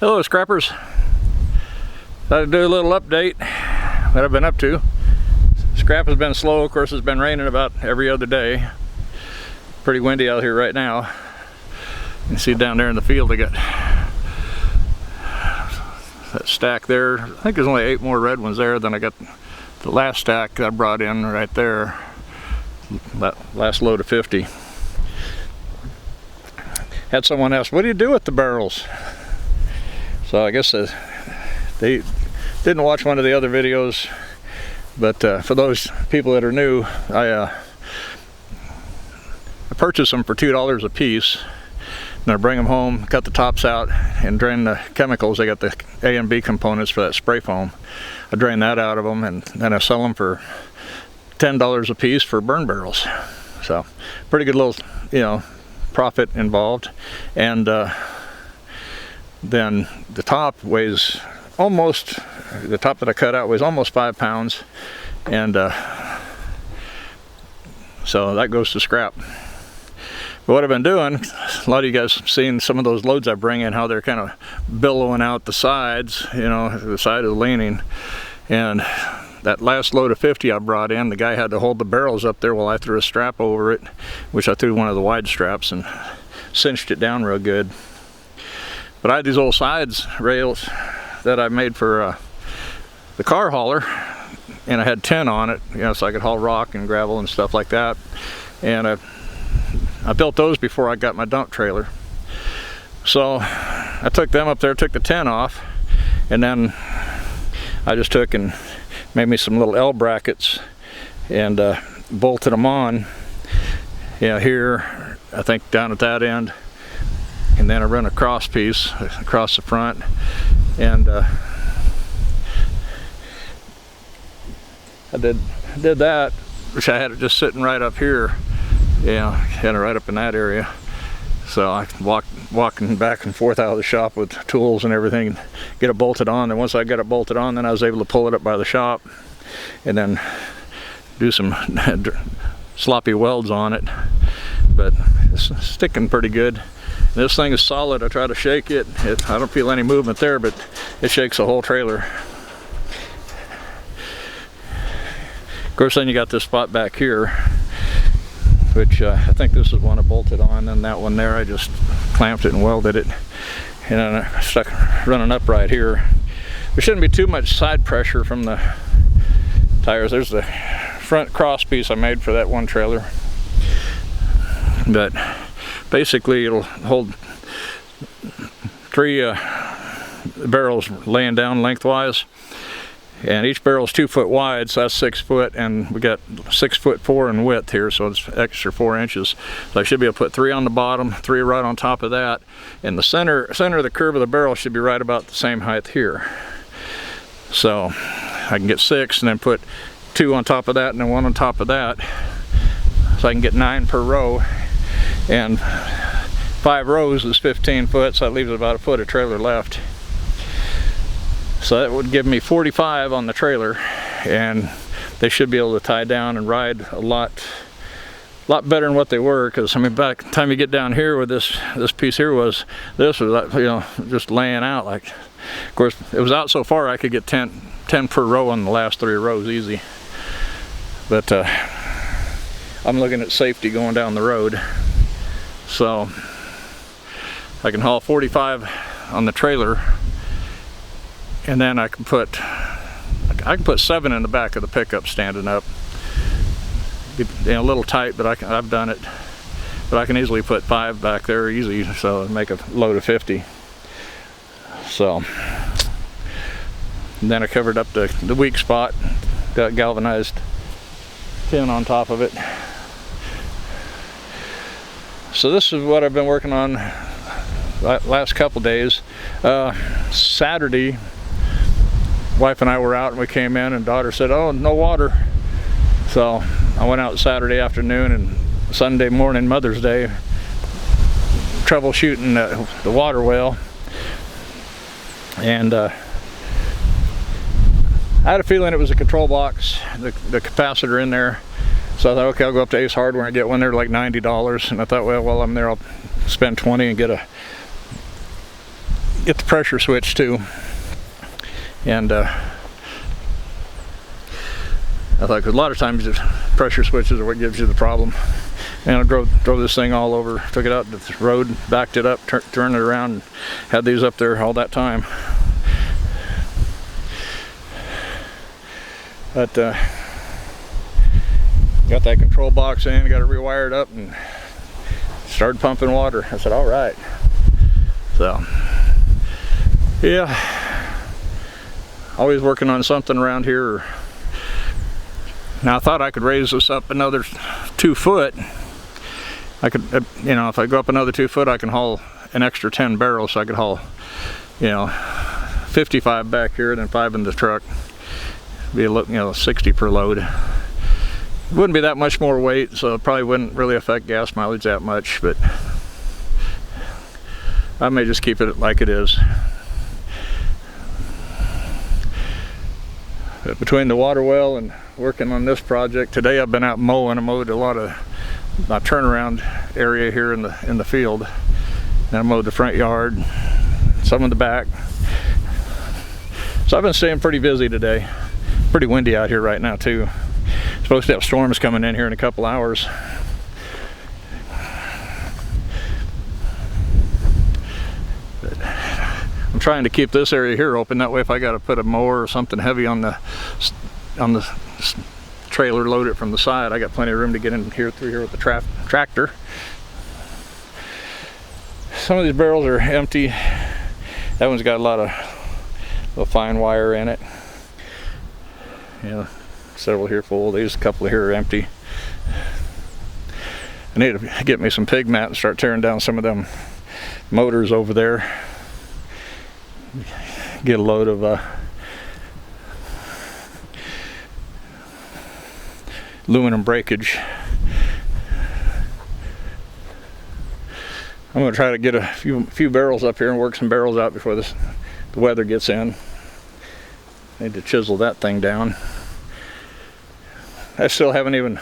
Hello scrappers. Thought I'd do a little update that I've been up to. Scrap has been slow. Of course, it's been raining about every other day. Pretty windy out here right now. You can see down there in the field I got that stack there. I think there's only 8 more red ones there. Then I got the last stack I brought in right there. That last load of 50. Had someone ask, what do you do with the barrels? So I guess they didn't watch one of the other videos, but for those people that are new, I purchased them for $2 a piece. And I bring them home, cut the tops out, and drain the chemicals. They got the A and B components for that spray foam. I drain that out of them, and then I sell them for $10 a piece for burn barrels. So pretty good little, profit involved. And then the top weighs almost, the top that I cut out weighs almost 5 pounds, and so that goes to scrap. But what I've been doing, a lot of you guys have seen some of those loads I bring in, how they're kind of billowing out the sides, the side is leaning. And that last load of 50 I brought in, the guy had to hold the barrels up there while I threw a strap over it, which I threw one of the wide straps and cinched it down real good. But I had these old sides rails that I made for the car hauler, and I had tin on it, so I could haul rock and gravel and stuff like that. And I built those before I got my dump trailer. So I took them up there, took the tin off, and then I just took and made me some little L brackets and bolted them on. Here, I think down at that end. And then I run a cross piece across the front, and I did that, which I had it just sitting right up here. Had it right up in that area. So I walking back and forth out of the shop with tools and everything, get it bolted on. And once I got it bolted on, then I was able to pull it up by the shop and then do some sloppy welds on it. But it's sticking pretty good. This thing is solid. I try to shake it. I don't feel any movement there, but it shakes the whole trailer. Of course, then you got this spot back here, which I think this is one I bolted on, and that one there I just clamped it and welded it. And then I stuck running up right here. There shouldn't be too much side pressure from the tires. There's the front cross piece I made for that one trailer. But basically it'll hold 3 barrels laying down lengthwise, and each barrel is 2 foot wide, so that's 6 foot, and we got 6'4" in width here, so it's extra 4 inches. So I should be able to put 3 on the bottom, 3 right on top of that, and the center of the curve of the barrel should be right about the same height here. So I can get 6 and then put 2 on top of that and then 1 on top of that, so I can get 9 per row. And 5 rows is 15 foot, so that leaves about a foot of trailer left. So that would give me 45 on the trailer, and they should be able to tie down and ride a lot better than what they were. Because by the time you get down here, where this piece here was, this was just laying out. Like, of course, it was out so far I could get 10 per row on the last 3 rows easy. But I'm looking at safety going down the road. So I can haul 45 on the trailer, and then I can put 7 in the back of the pickup standing up. Be a little tight, but I've done it. But I can easily put 5 back there easy, so make a load of 50. So and then I covered up the weak spot, got galvanized tin on top of it. So this is what I've been working on last couple days. Saturday, wife and I were out and we came in, and daughter said, oh, no water. So I went out Saturday afternoon, and Sunday morning, Mother's Day, troubleshooting the water well. And I had a feeling it was a control box, the capacitor in there. So I thought, okay, I'll go up to Ace Hardware and get one there like $90. And I thought, well, while I'm there, I'll spend 20 and get get the pressure switch too. And I thought, 'cause a lot of times the pressure switches are what gives you the problem. And I drove this thing all over, took it out to the road, backed it up, turned it around, and had these up there all that time. But got that control box in, got it rewired up, and started pumping water. I said, all right. So, yeah, always working on something around here. Now I thought I could raise this up another 2 foot. I could, you know, if I go up another 2 foot, I can haul an extra 10 barrels. So I could haul, you know, 55 back here and then 5 in the truck. Be a, you know, 60 per load. It wouldn't be that much more weight, so it probably wouldn't really affect gas mileage that much. But I may just keep it like it is. But between the water well and working on this project today, I've been out mowing. I mowed a lot of my turnaround area here in the field, and I mowed the front yard, some in the back. So I've been staying pretty busy today. Pretty windy out here right now too. Supposed to have storms coming in here in a couple hours. But I'm trying to keep this area here open. That way, if I got to put a mower or something heavy on the trailer, load it from the side, I got plenty of room to get in here through here with the tractor. Some of these barrels are empty. That one's got a lot of little fine wire in it. You know, several here full. These, a couple here are empty. I need to get me some pig mat and start tearing down some of them motors over there. Get a load of aluminum breakage. I'm going to try to get a few barrels up here and work some barrels out before the weather gets in. Need to chisel that thing down. I still haven't even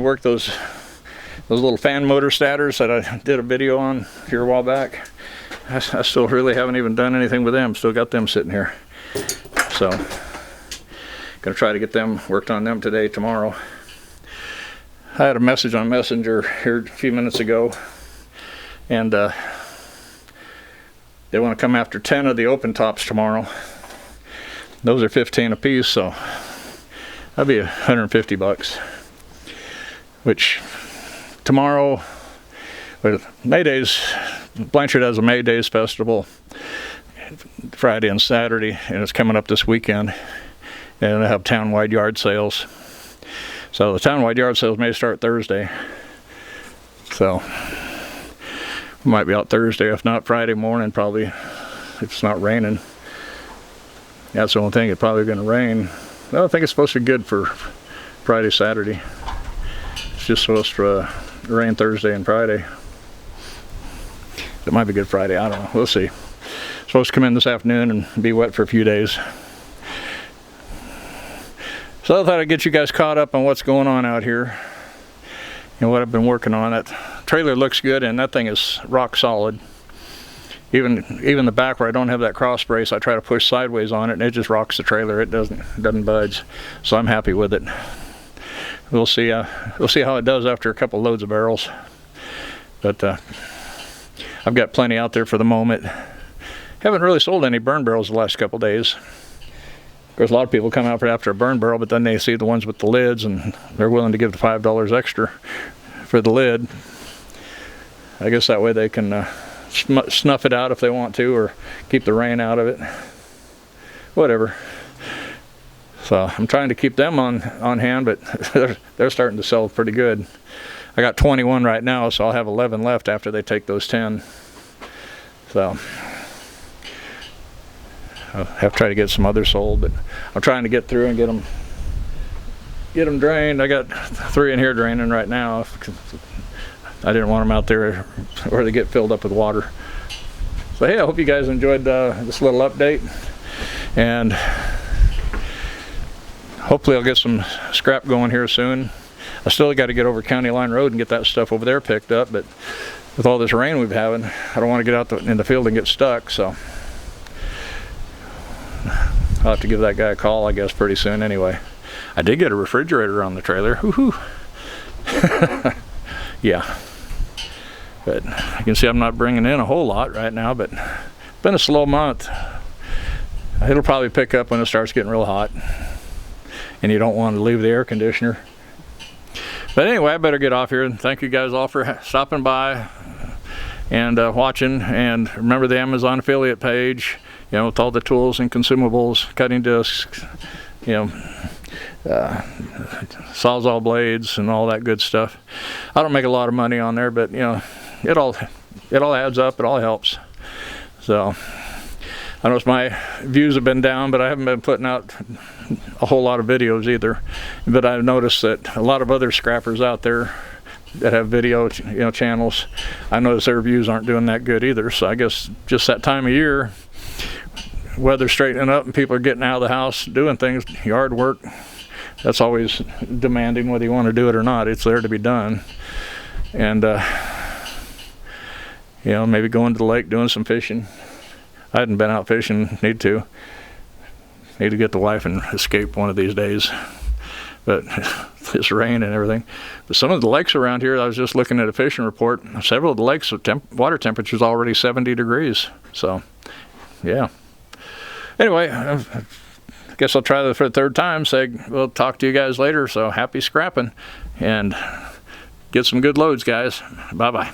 worked those little fan motor stators that I did a video on here a while back. I still really haven't even done anything with them. Still got them sitting here. So, gonna try to get them worked on them today, tomorrow. I had a message on Messenger here a few minutes ago, and they want to come after 10 of the open tops tomorrow. Those are 15 a piece, so that'd be $150. Which tomorrow, May Days, Blanchard has a May Days festival, Friday and Saturday, and it's coming up this weekend. And they have town-wide yard sales. So the town-wide yard sales may start Thursday. So we might be out Thursday, if not Friday morning, probably, if it's not raining. That's the only thing, it's probably going to rain. Well, I think it's supposed to be good for Friday, Saturday. It's just supposed to rain Thursday and Friday. It might be good Friday, I don't know, we'll see. It's supposed to come in this afternoon and be wet for a few days. So I thought I'd get you guys caught up on what's going on out here and what I've been working on. That trailer looks good, and that thing is rock solid. Even the back where I don't have that cross brace, I try to push sideways on it and it just rocks the trailer. It doesn't budge. So I'm happy with it. We'll see how it does after a couple loads of barrels. But I've got plenty out there for the moment. Haven't really sold any burn barrels the last couple days. Of course, a lot of people come out after a burn barrel, but then they see the ones with the lids and they're willing to give the $5 extra for the lid. I guess that way they can snuff it out if they want to, or keep the rain out of it. Whatever. So I'm trying to keep them on hand, but they're starting to sell pretty good. I got 21 right now, so I'll have 11 left after they take those 10. So I'll have to try to get some others sold, but I'm trying to get through and get them drained. I got 3 in here draining right now. I didn't want them out there where they get filled up with water. So hey, I hope you guys enjoyed this little update, and hopefully I'll get some scrap going here soon. I still got to get over County Line Road and get that stuff over there picked up, but with all this rain we've having, I don't want to get out in the field and get stuck, so I'll have to give that guy a call, I guess, pretty soon anyway. I did get a refrigerator on the trailer. Woohoo! Yeah. But you can see I'm not bringing in a whole lot right now, but it's been a slow month. It'll probably pick up when it starts getting real hot, and you don't want to leave the air conditioner. But anyway, I better get off here, and thank you guys all for stopping by and watching. And remember the Amazon affiliate page, you know, with all the tools and consumables, cutting discs, you know, Sawzall blades and all that good stuff. I don't make a lot of money on there, but you know, it all adds up, it all helps. So I notice my views have been down, but I haven't been putting out a whole lot of videos either. But I've noticed that a lot of other scrappers out there that have video, you know, channels, I notice their views aren't doing that good either. So I guess just that time of year, weather's straightening up and people are getting out of the house, doing things, yard work. That's always demanding whether you want to do it or not. It's there to be done. And you know, maybe going to the lake, doing some fishing. I hadn't been out fishing, need to get the wife and escape one of these days. But this rain and everything. But some of the lakes around here, I was just looking at a fishing report, several of the lakes, water temperature is already 70 degrees. So, yeah. Anyway, I guess I'll try that for the third time. Say, we'll talk to you guys later. So happy scrapping and get some good loads, guys. Bye-bye.